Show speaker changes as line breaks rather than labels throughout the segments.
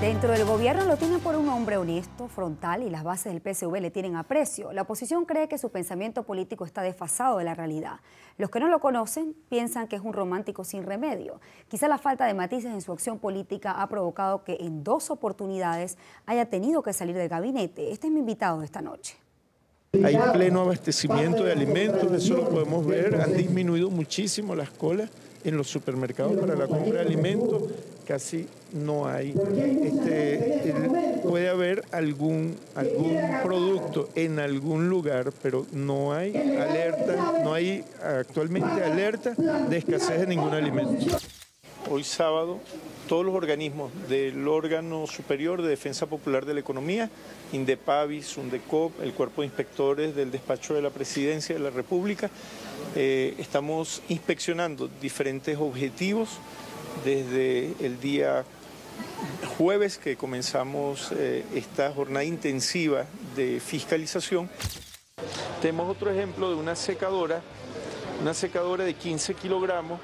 Dentro del gobierno lo tienen por un hombre honesto, frontal y las bases del PSV le tienen aprecio. La oposición cree que su pensamiento político está desfasado de la realidad. Los que no lo conocen piensan que es un romántico sin remedio. Quizá la falta de matices en su acción política ha provocado que en 2 oportunidades haya tenido que salir del gabinete. Este es mi invitado de esta noche.
Hay pleno abastecimiento de alimentos, eso lo podemos ver, han disminuido muchísimo las colas en los supermercados para la compra de alimentos, casi no hay. Puede haber algún producto en algún lugar, pero no hay alerta, no hay actualmente alerta de escasez de ningún alimento. Hoy sábado, todos los organismos del órgano superior de Defensa Popular de la Economía, INDEPAVI, SUNDECOP, el Cuerpo de Inspectores del Despacho de la Presidencia de la República, estamos inspeccionando diferentes objetivos desde el día jueves que comenzamos esta jornada intensiva de fiscalización. Tenemos otro ejemplo de una secadora de 15 kilogramos.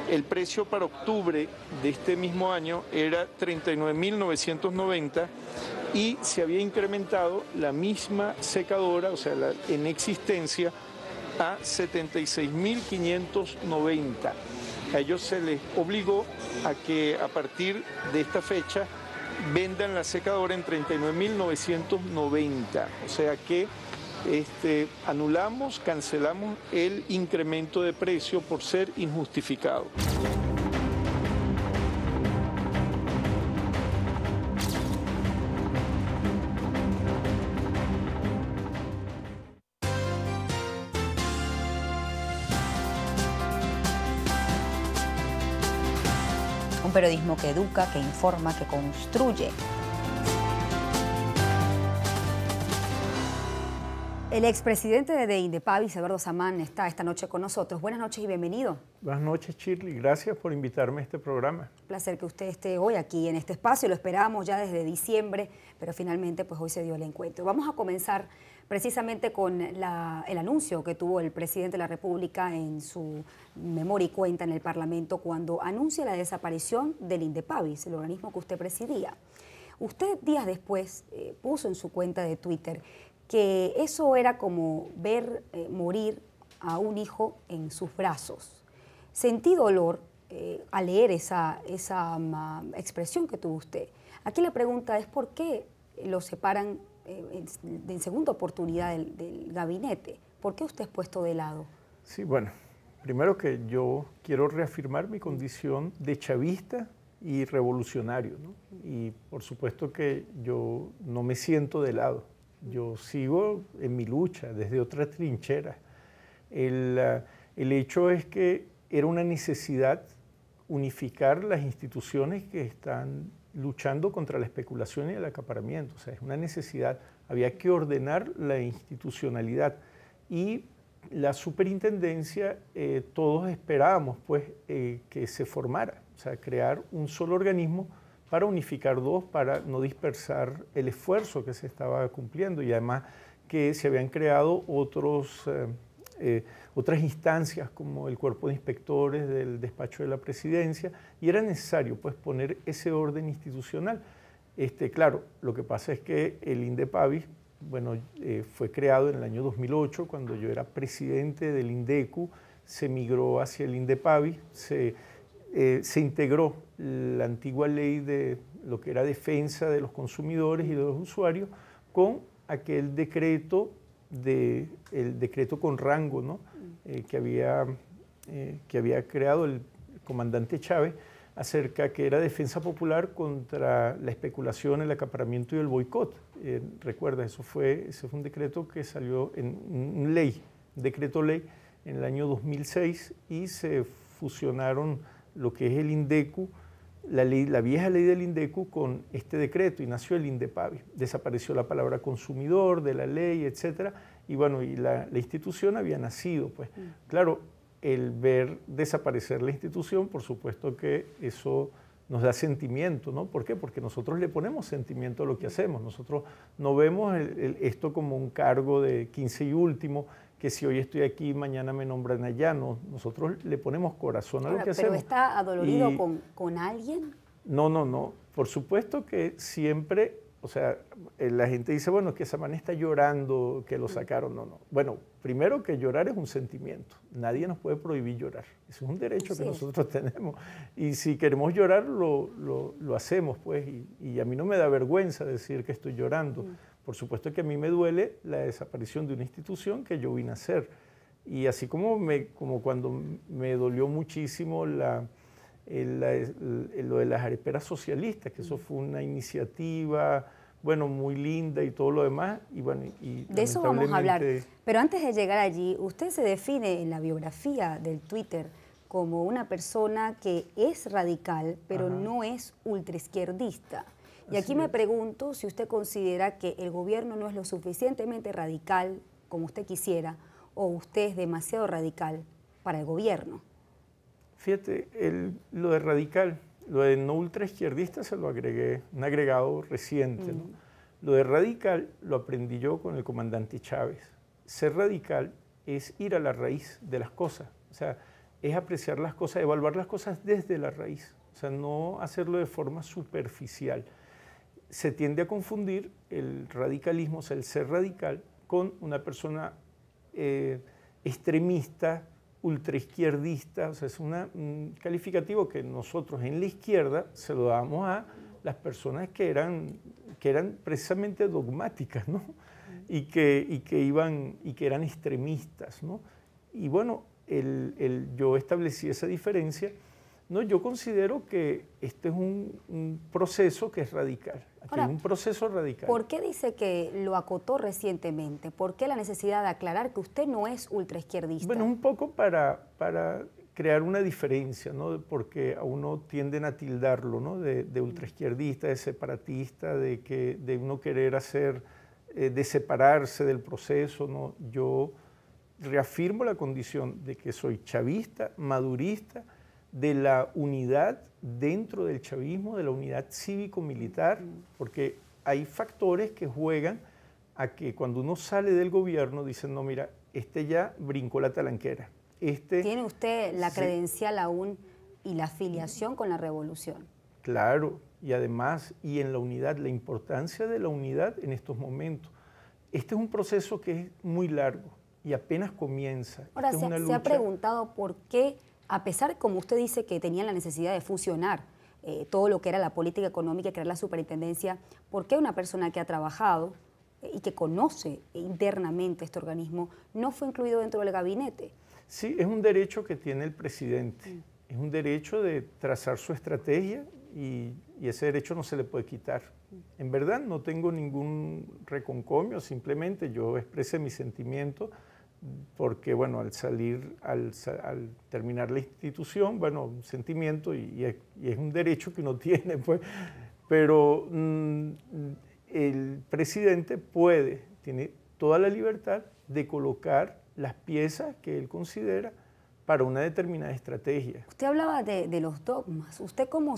El precio para octubre de este mismo año era 39.990 y se había incrementado la misma secadora, o sea, en existencia, a 76.590. A ellos se les obligó a que a partir de esta fecha vendan la secadora en 39.990, o sea que cancelamos el incremento de precio por ser injustificado.
Un periodismo que educa, que informa, que construye. El expresidente de INDEPAVI, Eduardo Samán, está esta noche con nosotros. Buenas noches y bienvenido.
Buenas noches, Shirley. Gracias por invitarme a este programa.
Un placer que usted esté hoy aquí en este espacio. Lo esperábamos ya desde diciembre, pero finalmente pues hoy se dio el encuentro. Vamos a comenzar precisamente con el anuncio que tuvo el presidente de la República en su memoria y cuenta en el Parlamento cuando anuncia la desaparición del INDEPAVI, el organismo que usted presidía. Usted días después puso en su cuenta de Twitter que eso era como ver morir a un hijo en sus brazos. Sentí dolor al leer esa expresión que tuvo usted. Aquí la pregunta es ¿por qué lo separan en segunda oportunidad del gabinete? ¿Por qué usted es puesto de lado?
Sí, bueno, primero que yo quiero reafirmar mi condición de chavista y revolucionario, ¿no? Y por supuesto que yo no me siento de lado. Yo sigo en mi lucha desde otra trinchera. El hecho es que era una necesidad unificar las instituciones que están luchando contra la especulación y el acaparamiento. O sea, es una necesidad, había que ordenar la institucionalidad. Y la superintendencia, todos esperábamos pues, que se formara, o sea, crear un solo organismo para unificar dos, para no dispersar el esfuerzo que se estaba cumpliendo y además que se habían creado otras instancias como el Cuerpo de Inspectores del Despacho de la Presidencia y era necesario pues, poner ese orden institucional. Claro, lo que pasa es que el INDEPAVI fue creado en el año 2008 cuando yo era presidente del INDECU, se migró hacia el INDEPAVI, se integró la antigua ley de lo que era defensa de los consumidores y de los usuarios con aquel decreto, el decreto con rango, ¿no? que había creado el comandante Chávez acerca que era defensa popular contra la especulación, el acaparamiento y el boicot. Recuerda, ese fue un decreto que salió en decreto ley en el año 2006 y se fusionaron lo que es el INDECU, la vieja ley del INDECU con este decreto y nació el INDEPAVI. Desapareció la palabra consumidor de la ley, etcétera, y bueno, y la institución había nacido, pues. Claro, el ver desaparecer la institución, por supuesto que eso nos da sentimiento, ¿no? ¿Por qué? Porque nosotros le ponemos sentimiento a lo que hacemos. Nosotros no vemos esto como un cargo de 15 y último, que si hoy estoy aquí, mañana me nombran allá. No, nosotros le ponemos corazón a lo que hacemos.
¿Pero está adolorido con alguien?
No. Por supuesto que siempre, o sea, la gente dice, bueno, que Samana está llorando, que lo sacaron. No, no. Bueno, primero que llorar es un sentimiento. Nadie nos puede prohibir llorar. Eso es un derecho que nosotros tenemos. Y si queremos llorar, lo hacemos, pues. Y a mí no me da vergüenza decir que estoy llorando. Por supuesto que a mí me duele la desaparición de una institución que yo vine a hacer. Y así como cuando me dolió muchísimo lo de las areperas socialistas, que eso fue una iniciativa, bueno, muy linda y todo lo demás. Y bueno, y
de eso vamos a hablar. Pero antes de llegar allí, usted se define en la biografía del Twitter como una persona que es radical, pero no es ultraizquierdista. Y aquí me pregunto si usted considera que el gobierno no es lo suficientemente radical como usted quisiera, o usted es demasiado radical para el gobierno.
Fíjate, lo de radical, lo de no ultraizquierdista se lo agregué, un agregado reciente, ¿no? Lo de radical lo aprendí yo con el comandante Chávez. Ser radical es ir a la raíz de las cosas, o sea, es apreciar las cosas, evaluar las cosas desde la raíz, o sea, no hacerlo de forma superficial. Se tiende a confundir el radicalismo, o sea, el ser radical, con una persona extremista, ultraizquierdista, o sea, es un calificativo que nosotros en la izquierda se lo damos a las personas que eran precisamente dogmáticas, ¿no? y que eran extremistas, ¿no? Y bueno, yo establecí esa diferencia. No, yo considero que este es un proceso que es radical. Ahora, un proceso radical.
¿Por qué dice que lo acotó recientemente? ¿Por qué la necesidad de aclarar que usted no es ultraizquierdista?
Bueno, un poco para crear una diferencia, ¿no? Porque a uno tienden a tildarlo, ¿no? De ultraizquierdista, de separatista, de uno querer de separarse del proceso, ¿no? Yo reafirmo la condición de que soy chavista, madurista, de la unidad dentro del chavismo, de la unidad cívico-militar, porque hay factores que juegan a que cuando uno sale del gobierno dicen, no, mira, este ya brincó la talanquera.
¿Tiene usted la credencial aún y la afiliación con la revolución?
Claro, y además, y en la unidad, la importancia de la unidad en estos momentos. Este es un proceso que es muy largo y apenas comienza.
Ahora, ¿se ha preguntado por qué, a pesar, como usted dice, que tenían la necesidad de fusionar todo lo que era la política económica, crear la superintendencia, por qué una persona que ha trabajado y que conoce internamente este organismo no fue incluido dentro del gabinete?
Sí, es un derecho que tiene el presidente, es un derecho de trazar su estrategia y ese derecho no se le puede quitar. En verdad no tengo ningún reconcomio, simplemente yo expresé mi sentimiento porque, bueno, al terminar la institución, bueno, un sentimiento y es un derecho que uno tiene, pues, pero el presidente tiene toda la libertad de colocar las piezas que él considera para una determinada estrategia.
Usted hablaba de los dogmas. ¿Usted cómo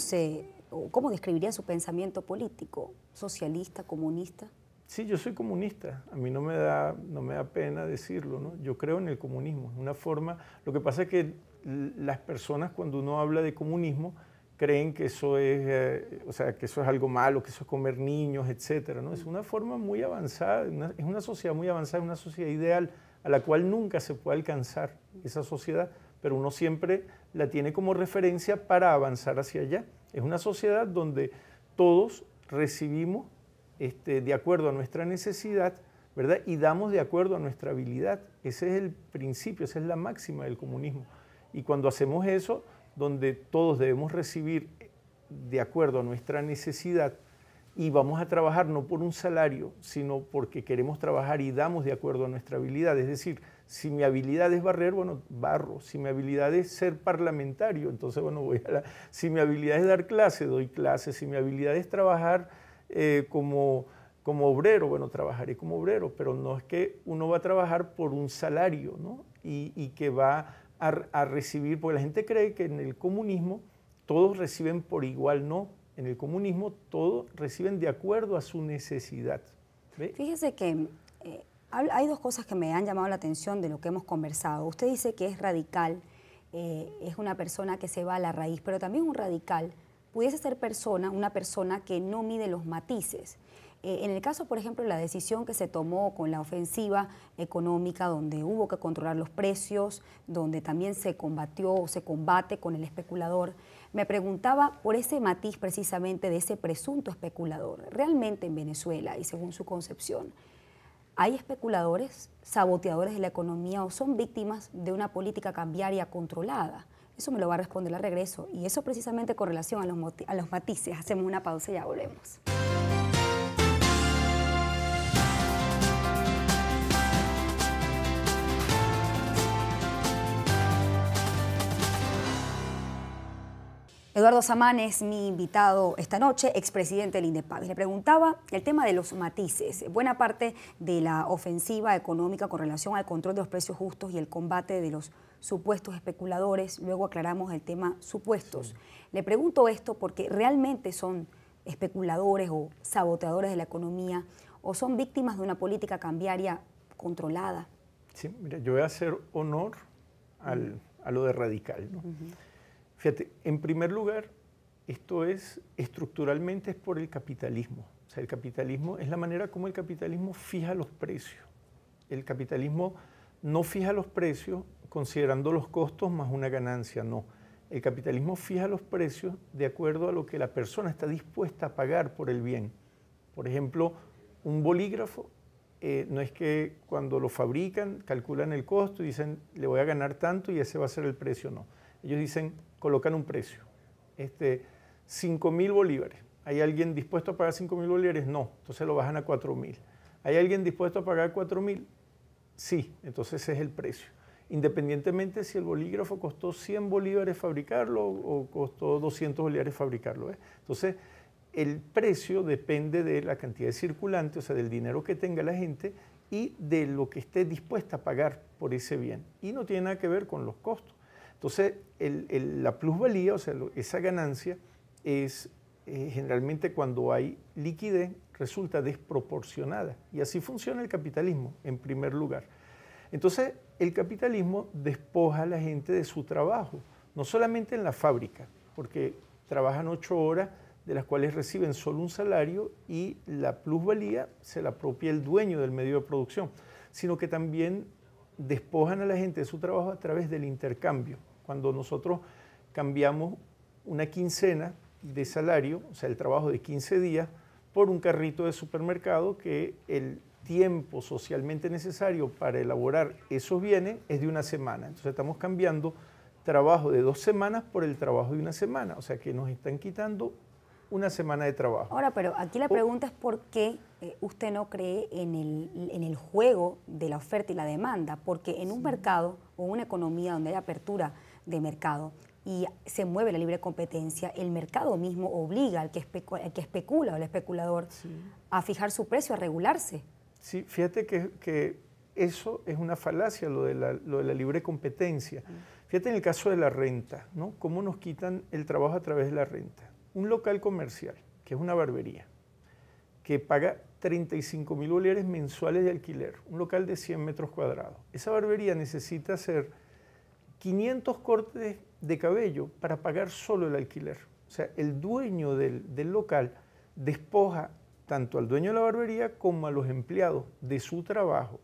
describiría su pensamiento político? ¿Socialista, comunista?
Sí, yo soy comunista. A mí no me da pena decirlo, ¿no? Yo creo en el comunismo. Es una forma. Lo que pasa es que las personas, cuando uno habla de comunismo, creen que eso es, que eso es algo malo, que eso es comer niños, etcétera, ¿no? Es una forma muy avanzada, es una sociedad muy avanzada, es una sociedad ideal a la cual nunca se puede alcanzar esa sociedad, pero uno siempre la tiene como referencia para avanzar hacia allá. Es una sociedad donde todos recibimos de acuerdo a nuestra necesidad, ¿verdad? Y damos de acuerdo a nuestra habilidad. Ese es el principio, esa es la máxima del comunismo. Y cuando hacemos eso, donde todos debemos recibir de acuerdo a nuestra necesidad y vamos a trabajar no por un salario, sino porque queremos trabajar y damos de acuerdo a nuestra habilidad. Es decir, si mi habilidad es barrer, bueno, barro. Si mi habilidad es ser parlamentario, entonces, bueno, si mi habilidad es dar clase, doy clase. Si mi habilidad es trabajar como obrero, bueno, trabajaré como obrero, pero no es que uno va a trabajar por un salario, ¿no? Y que va a recibir, porque la gente cree que en el comunismo todos reciben por igual, no. En el comunismo todos reciben de acuerdo a su necesidad. ¿Ve?
Fíjese que hay dos cosas que me han llamado la atención de lo que hemos conversado. Usted dice que es radical, es una persona que se va a la raíz, pero también un radical pudiese ser una persona que no mide los matices. En el caso, por ejemplo, de la decisión que se tomó con la ofensiva económica, donde hubo que controlar los precios, donde también se combatió o se combate con el especulador, me preguntaba por ese matiz precisamente de ese presunto especulador. Realmente en Venezuela, y según su concepción, ¿hay especuladores, saboteadores de la economía o son víctimas de una política cambiaria controlada? Eso me lo va a responder al regreso, y eso precisamente con relación a los matices. Hacemos una pausa y ya volvemos. Eduardo Samán es mi invitado esta noche, expresidente del INDEPAVIS. Le preguntaba el tema de los matices. Buena parte de la ofensiva económica con relación al control de los precios justos y el combate de los supuestos especuladores, luego aclaramos el tema supuestos. Sí. Le pregunto esto porque realmente son especuladores o saboteadores de la economía o son víctimas de una política cambiaria controlada.
Sí, mira, yo voy a hacer honor a lo de radical, ¿no? Fíjate, en primer lugar, esto es estructuralmente es por el capitalismo. O sea, el capitalismo es la manera como el capitalismo fija los precios. El capitalismo no fija los precios considerando los costos más una ganancia, no. El capitalismo fija los precios de acuerdo a lo que la persona está dispuesta a pagar por el bien. Por ejemplo, un bolígrafo, no es que cuando lo fabrican, calculan el costo y dicen, le voy a ganar tanto y ese va a ser el precio, no. Ellos dicen, colocan un precio, 5.000 bolívares. ¿Hay alguien dispuesto a pagar 5.000 bolívares? No, entonces lo bajan a 4.000. ¿Hay alguien dispuesto a pagar 4.000? Sí, entonces ese es el precio. Independientemente si el bolígrafo costó 100 bolívares fabricarlo o costó 200 bolívares fabricarlo. Entonces, el precio depende de la cantidad de circulante, o sea, del dinero que tenga la gente y de lo que esté dispuesta a pagar por ese bien. Y no tiene nada que ver con los costos. Entonces, la plusvalía, o sea, esa ganancia es generalmente cuando hay liquidez, resulta desproporcionada. Y así funciona el capitalismo, en primer lugar. Entonces, el capitalismo despoja a la gente de su trabajo, no solamente en la fábrica, porque trabajan 8 horas, de las cuales reciben solo un salario y la plusvalía se la apropia el dueño del medio de producción, sino que también despojan a la gente de su trabajo a través del intercambio. Cuando nosotros cambiamos una quincena de salario, o sea, el trabajo de 15 días, por un carrito de supermercado que el tiempo socialmente necesario para elaborar esos bienes es de una semana. Entonces estamos cambiando trabajo de 2 semanas por el trabajo de una semana, o sea que nos están quitando una semana de trabajo.
Ahora, pero aquí la pregunta es por qué usted no cree en el juego de la oferta y la demanda, porque en un mercado o una economía donde hay apertura de mercado y se mueve la libre competencia, el mercado mismo obliga al que especula o al especulador a fijar su precio, a regularse.
Sí, fíjate que eso es una falacia, lo de la libre competencia. Fíjate en el caso de la renta, ¿no? Cómo nos quitan el trabajo a través de la renta. Un local comercial, que es una barbería, que paga 35.000 bolívares mensuales de alquiler, un local de 100 metros cuadrados. Esa barbería necesita hacer 500 cortes de cabello para pagar solo el alquiler. O sea, el dueño del local despoja tanto al dueño de la barbería como a los empleados de su trabajo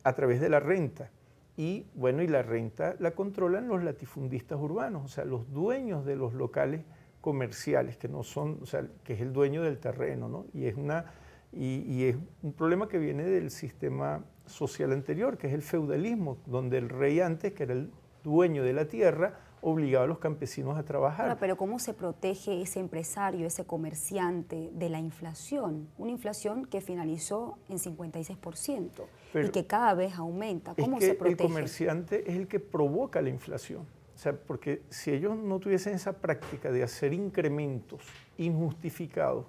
a través de la renta. Y bueno, y la renta la controlan los latifundistas urbanos, o sea, los dueños de los locales comerciales, que no son, o sea, que es el dueño del terreno, ¿no? Y es un problema que viene del sistema social anterior, que es el feudalismo, donde el rey antes, que era el dueño de la tierra, obligaba a los campesinos a trabajar.
Ahora, pero ¿cómo se protege ese empresario, ese comerciante de la inflación? Una inflación que finalizó en 56% y que cada vez aumenta. ¿Cómo se protege?
El comerciante es el que provoca la inflación. O sea, porque si ellos no tuviesen esa práctica de hacer incrementos injustificados,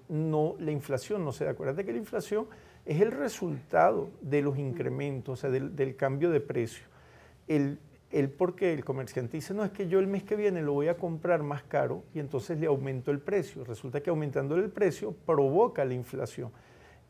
la inflación no se da. Acuérdate que la inflación es el resultado de los incrementos, o sea, del cambio de precio. Porque el comerciante dice, no, es que yo el mes que viene lo voy a comprar más caro y entonces le aumento el precio. Resulta que aumentándole el precio provoca la inflación.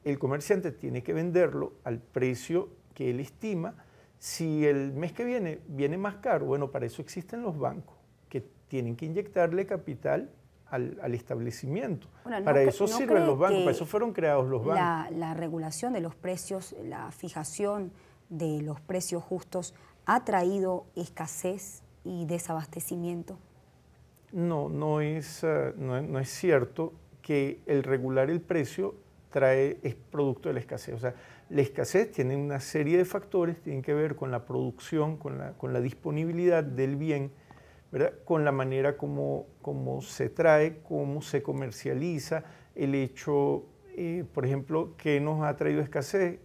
El comerciante tiene que venderlo al precio que él estima. Si el mes que viene más caro, bueno, para eso existen los bancos. que tienen que inyectarle capital al establecimiento.
Bueno,
para
no,
eso
no
sirven los bancos, para eso fueron creados los bancos.
La regulación de los precios, la fijación de los precios justos, ¿ha traído escasez y desabastecimiento?
No, no es cierto que el regular el precio es producto de la escasez. O sea, la escasez tiene una serie de factores, tienen que ver con la producción, con la disponibilidad del bien, ¿verdad? Con la manera como se trae, cómo se comercializa, el hecho, por ejemplo, que nos ha traído escasez,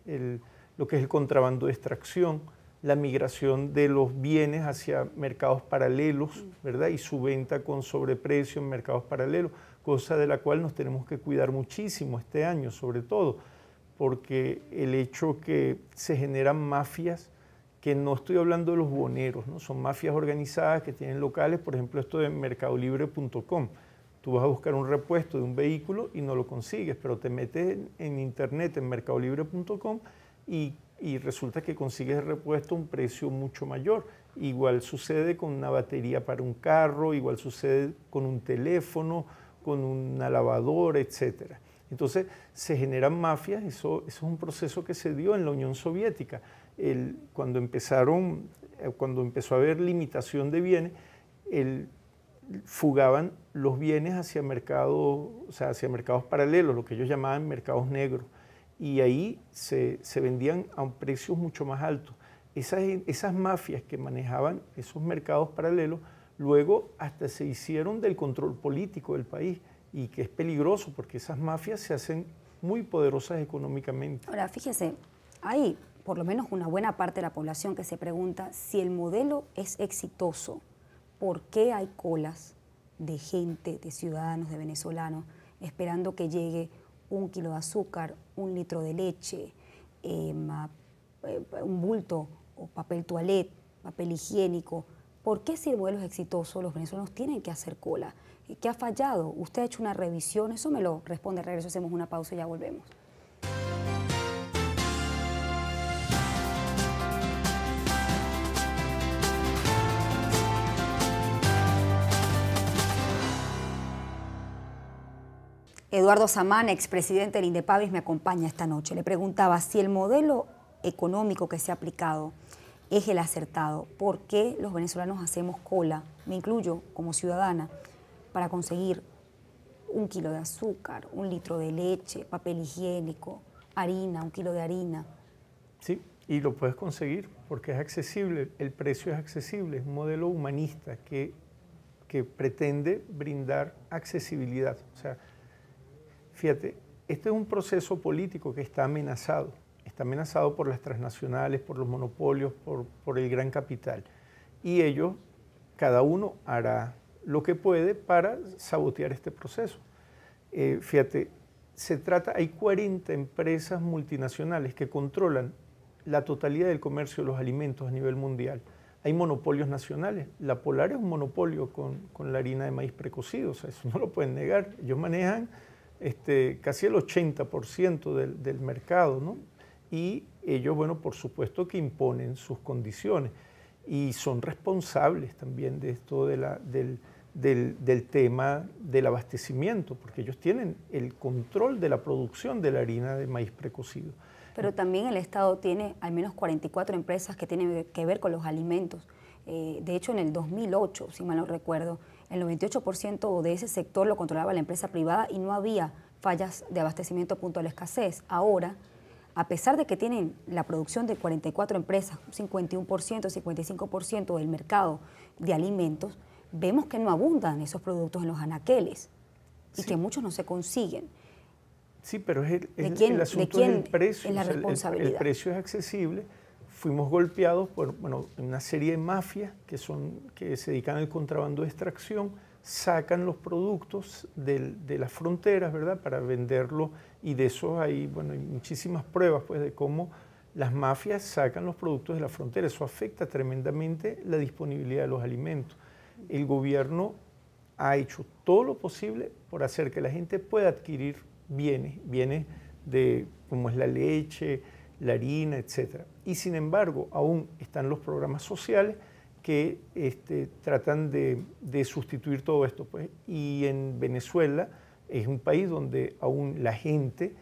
lo que es el contrabando de extracción, la migración de los bienes hacia mercados paralelos, ¿verdad? Y su venta con sobreprecio en mercados paralelos, cosa de la cual nos tenemos que cuidar muchísimo este año, sobre todo, porque el hecho que se generan mafias, que no estoy hablando de los boneros, ¿no? Son mafias organizadas que tienen locales, por ejemplo, esto de mercadolibre.com. Tú vas a buscar un repuesto de un vehículo y no lo consigues, pero te metes en internet, en mercadolibre.com, y resulta que consigues el repuesto a un precio mucho mayor. Igual sucede con una batería para un carro, igual sucede con un teléfono, con una lavadora, etc. Entonces se generan mafias, eso es un proceso que se dio en la Unión Soviética. Cuando empezó a haber limitación de bienes, fugaban los bienes hacia mercados, o sea, hacia mercados paralelos, lo que ellos llamaban mercados negros. Y ahí se vendían a precios mucho más altos. Esas mafias que manejaban esos mercados paralelos, luego hasta se hicieron del control político del país, y que es peligroso porque esas mafias se hacen muy poderosas económicamente.
Ahora, fíjese, hay por lo menos una buena parte de la población que se pregunta si el modelo es exitoso, ¿por qué hay colas de gente, de ciudadanos, de venezolanos, esperando que llegue 1 kilo de azúcar, 1 litro de leche, un bulto o papel toalé, papel higiénico? ¿Por qué si el modelo es exitoso los venezolanos tienen que hacer cola? ¿Qué ha fallado? ¿Usted ha hecho una revisión? Eso me lo responde. Regreso, hacemos una pausa y ya volvemos. Eduardo Samán, expresidente del Indepavis, me acompaña esta noche. Le preguntaba si el modelo económico que se ha aplicado es el acertado. ¿Por qué los venezolanos hacemos cola, me incluyo como ciudadana, para conseguir 1 kilo de azúcar, 1 litro de leche, papel higiénico, harina, 1 kilo de harina?
Sí, y lo puedes conseguir porque es accesible, el precio es accesible, es un modelo humanista que pretende brindar accesibilidad. O sea, fíjate, este es un proceso político que está amenazado por las transnacionales, por los monopolios, por el gran capital. Y ellos, cada uno hará lo que puede para sabotear este proceso. Fíjate, hay 40 empresas multinacionales que controlan la totalidad del comercio de los alimentos a nivel mundial. Hay monopolios nacionales. La Polar es un monopolio con la harina de maíz precocido, o sea, eso no lo pueden negar. Ellos manejan casi el 80% del mercado, ¿no? Y ellos, bueno, por supuesto que imponen sus condiciones y son responsables también de esto del tema del abastecimiento, porque ellos tienen el control de la producción de la harina de maíz precocido.
Pero también el Estado tiene al menos 44 empresas que tienen que ver con los alimentos. De hecho, en el 2008, si mal no recuerdo, el 98% de ese sector lo controlaba la empresa privada y no había fallas de abastecimiento punto de la escasez. Ahora, a pesar de que tienen la producción de 44 empresas, un 51%, 55% del mercado de alimentos, vemos que no abundan esos productos en los anaqueles y que muchos no se consiguen.
Sí, pero el asunto es el precio.
Es la responsabilidad.
El precio es accesible. Fuimos golpeados por una serie de mafias que se dedican al contrabando de extracción, sacan los productos de las fronteras, ¿verdad?, para venderlos, y de eso hay muchísimas pruebas, pues, de cómo las mafias sacan los productos de la frontera. Eso afecta tremendamente la disponibilidad de los alimentos. El gobierno ha hecho todo lo posible por hacer que la gente pueda adquirir bienes como es la leche, la harina, etc. Y sin embargo, aún están los programas sociales que tratan de sustituir todo esto, pues. Y en Venezuela es un país donde aún la gente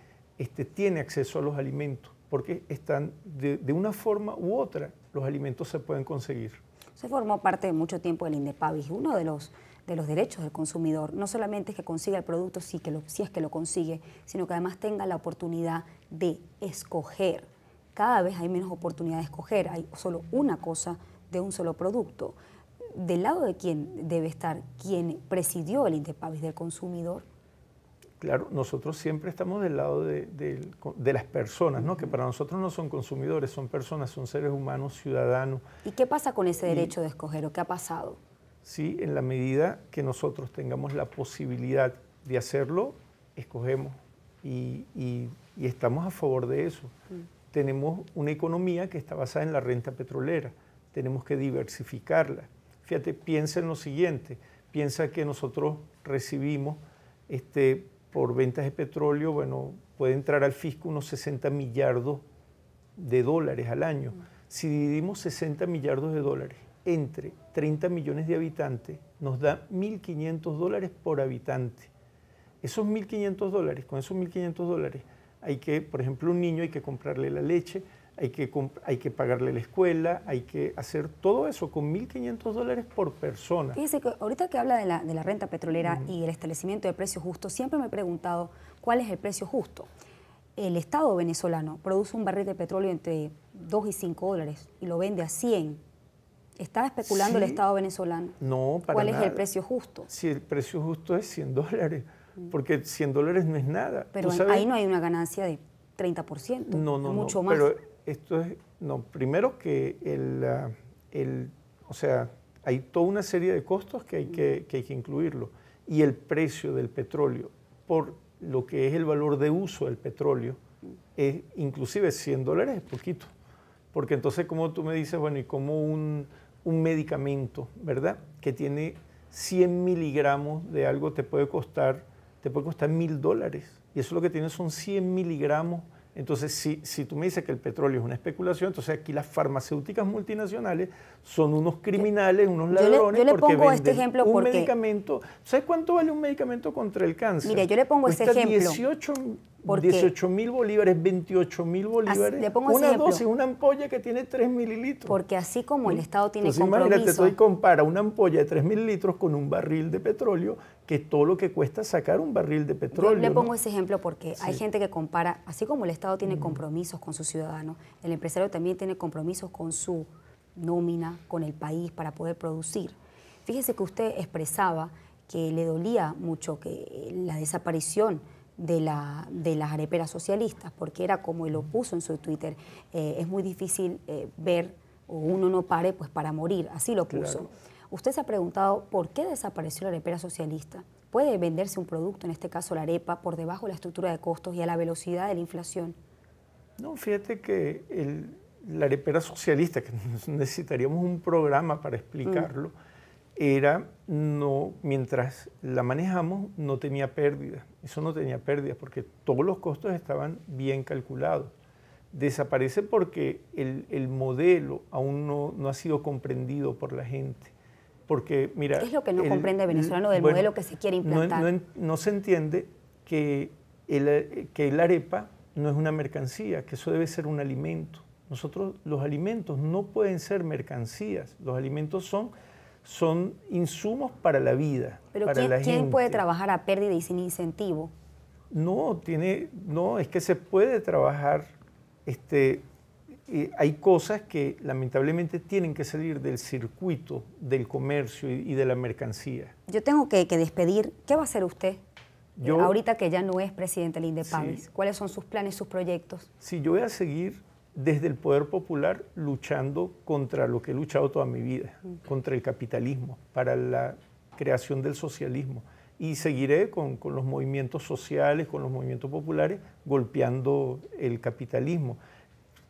tiene acceso a los alimentos, porque están de una forma u otra, los alimentos se pueden conseguir.
Usted formó parte de mucho tiempo del INDEPAVIS. Uno de los derechos del consumidor no solamente es que consiga el producto si es que lo consigue, sino que además tenga la oportunidad de escoger. Cada vez hay menos oportunidad de escoger, hay solo una cosa de un solo producto. ¿Del lado de quién debe estar quien presidió el INDEPAVIS, del consumidor?
Claro, nosotros siempre estamos del lado de las personas, ¿no? Que para nosotros no son consumidores, son personas, son seres humanos, ciudadanos.
¿Y qué pasa con ese derecho de escoger o qué ha pasado?
Sí, en la medida que nosotros tengamos la posibilidad de hacerlo, escogemos y estamos a favor de eso. Tenemos una economía que está basada en la renta petrolera, tenemos que diversificarla. Fíjate, piensa en lo siguiente, piensa que nosotros recibimos por ventas de petróleo, bueno, puede entrar al fisco unos 60 millardos de dólares al año. Si dividimos 60 millardos de dólares entre 30 millones de habitantes, nos da 1.500 dólares por habitante. Esos 1.500 dólares, con esos 1.500 dólares, hay que, por ejemplo, un niño hay que comprarle la leche, hay que pagarle la escuela, hay que hacer todo eso con 1.500 dólares por persona.
Fíjese que ahorita que habla de la renta petrolera y el establecimiento de precios justos, siempre me he preguntado cuál es el precio justo. El Estado venezolano produce un barril de petróleo entre 2 y 5 dólares y lo vende a 100. ¿Está especulando el Estado venezolano?
No, para
¿Cuál
nada.
es el precio justo?
Si el precio justo es 100 dólares, porque 100 dólares no es nada.
Pero ahí no hay una ganancia de 30%,
no,
mucho más.
Pero esto es, primero que o sea, hay toda una serie de costos que hay que incluirlo. Y el precio del petróleo, por lo que es el valor de uso del petróleo, es inclusive 100 dólares es poquito. Porque entonces, como tú me dices, bueno, y como un medicamento, ¿verdad? Que tiene 100 miligramos de algo te puede costar 1.000 dólares. Y eso lo que tiene son 100 miligramos. Entonces, si tú me dices que el petróleo es una especulación, entonces aquí las farmacéuticas multinacionales son unos criminales, unos ladrones,
yo le
porque
pongo
venden
este ejemplo
un
porque,
medicamento. ¿Sabes cuánto vale un medicamento contra el cáncer?
Mire, yo le pongo ese ejemplo.
18.000 bolívares, 28.000 bolívares,
le pongo
una
ese ejemplo,
dosis, una ampolla que tiene 3 mililitros.
Porque así como el Estado tiene
Entonces,
compromiso...
imagínate, tú compara una ampolla de 3 mililitros con un barril de petróleo, que es todo lo que cuesta sacar un barril de petróleo.
Yo le pongo
¿no?
ese ejemplo porque hay gente que compara, así como el Estado tiene compromisos con sus ciudadanos, el empresario también tiene compromisos con su nómina, con el país para poder producir. Fíjese que usted expresaba que le dolía mucho que la desaparición de las areperas socialistas, porque era como él lo puso en su Twitter, es muy difícil ver o uno no pare pues para morir, así lo puso. Claro. Usted se ha preguntado por qué desapareció la arepera socialista. ¿Puede venderse un producto, en este caso la arepa, por debajo de la estructura de costos y a la velocidad de la inflación?
No, fíjate que la arepera socialista, que necesitaríamos un programa para explicarlo, mientras la manejamos, no tenía pérdida. Eso no tenía pérdida porque todos los costos estaban bien calculados. Desaparece porque el modelo aún no ha sido comprendido por la gente. Porque, mira,
¿qué es lo que no comprende el venezolano del modelo que se quiere implantar?
No se entiende que la arepa no es una mercancía, que eso debe ser un alimento. Nosotros, los alimentos no pueden ser mercancías. Los alimentos son insumos para la vida.
Pero
para la
¿quién
gente.
puede trabajar a pérdida y sin incentivo?
No, es que se puede trabajar. Hay cosas que lamentablemente tienen que salir del circuito del comercio y de la mercancía.
Yo tengo que despedir. ¿Qué va a hacer usted ahorita que ya no es presidente del INDEPAVIS? Sí. ¿Cuáles son sus planes, sus proyectos?
Sí, yo voy a seguir desde el poder popular luchando contra lo que he luchado toda mi vida, contra el capitalismo, para la creación del socialismo. Y seguiré con los movimientos sociales, con los movimientos populares, golpeando el capitalismo.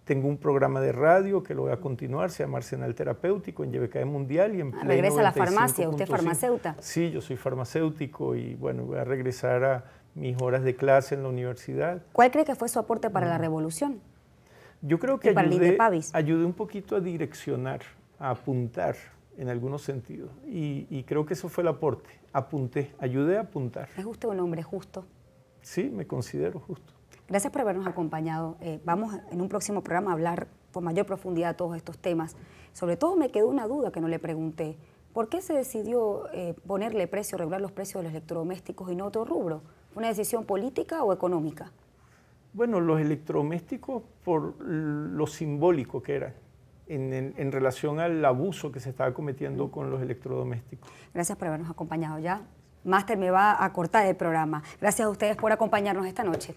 Tengo un programa de radio que lo voy a continuar, se llama Arsenal Terapéutico en YBKE Mundial y en Play 95.5.
¿Regresa a la farmacia? ¿Usted es farmacéuta?
Sí, yo soy farmacéutico y bueno, voy a regresar a mis horas de clase en la universidad.
¿Cuál cree que fue su aporte para la revolución?
Yo creo que ayudé un poquito a direccionar, a apuntar, en algunos sentidos. Y creo que eso fue el aporte. Apunté, ayudé a apuntar.
¿Es usted un hombre justo?
Sí, me considero justo.
Gracias por habernos acompañado. Vamos en un próximo programa a hablar con mayor profundidad todos estos temas. Sobre todo me quedó una duda que no le pregunté. ¿Por qué se decidió ponerle precio, regular los precios de los electrodomésticos y no otro rubro? ¿Fue una decisión política o económica?
Bueno, los electrodomésticos por lo simbólico que eran en relación al abuso que se estaba cometiendo con los electrodomésticos.
Gracias por habernos acompañado ya. Máster me va a cortar el programa. Gracias a ustedes por acompañarnos esta noche.